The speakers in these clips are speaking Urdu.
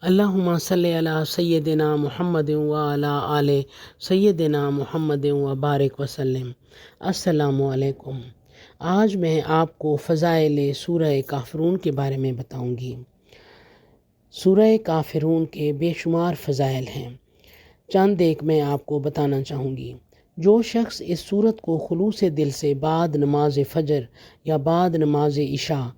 اللہم صلی علی سیدنا محمد وعلی آل سیدنا محمد وبارک وسلم۔ السلام علیکم۔ آج میں آپ کو فضائل سورہ کافرون کے بارے میں بتاؤں گی۔ سورہ کافرون کے بے شمار فضائل ہیں، چند ایک میں آپ کو بتانا چاہوں گی۔ جو شخص اس سورت کو خلوص دل سے بعد نماز فجر یا بعد نماز عشاء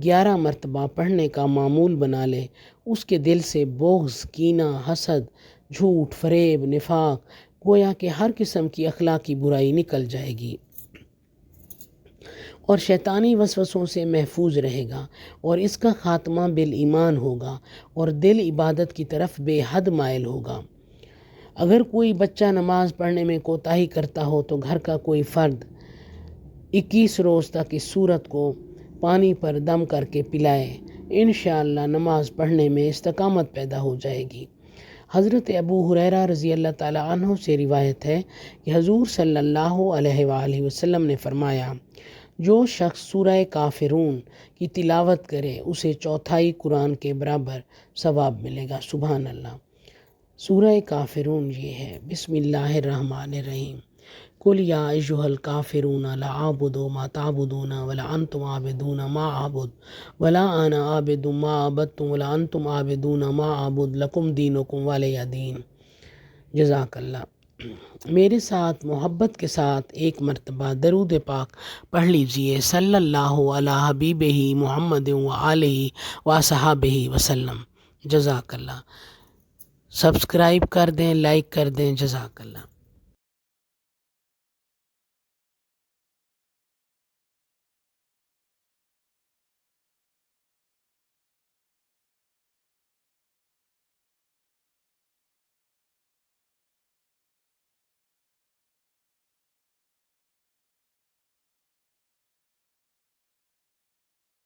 11 مرتبہ پڑھنے کا معمول بنا لے، اس کے دل سے بغض، کینہ، حسد، جھوٹ، فریب، نفاق، گویا کہ ہر قسم کی اخلاقی برائی نکل جائے گی اور شیطانی وسوسوں سے محفوظ رہے گا، اور اس کا خاتمہ بالایمان ہوگا اور دل عبادت کی طرف بے حد مائل ہوگا۔ اگر کوئی بچہ نماز پڑھنے میں کوتاہی کرتا ہو تو گھر کا کوئی فرد 21 روز تک اس سورت کو پانی پر دم کر کے پلائے، انشاءاللہ نماز پڑھنے میں استقامت پیدا ہو جائے گی۔ حضرت ابو ہریرہ رضی اللہ تعالیٰ عنہ سے روایت ہے کہ حضور صلی اللہ علیہ وآلہ وسلم نے فرمایا، جو شخص سورہ کافرون کی تلاوت کرے اسے چوتھائی قرآن کے برابر ثواب ملے گا۔ سبحان اللہ۔ سورہ کافرون یہ ہے۔ بسم اللہ الرحمن الرحیم۔ قل یا ایھا الکافرون لا اعبد ما تعبدون ولا انتم عابدون ما اعبد ولا انا عابد ما عبدتم ولا انتم عابدون ما اعبد لکم دینکم ولی دین۔ جزاک اللہ۔ میرے ساتھ محبت کے ساتھ ایک مرتبہ درود پاک پڑھ لیجئے، صلی اللہ علی حبیبہ محمد وآلہ وصحبہ وسلم۔ جزاک اللہ۔ سبسکرائب کر دیں، لائک کر دیں۔ جزاک اللہ۔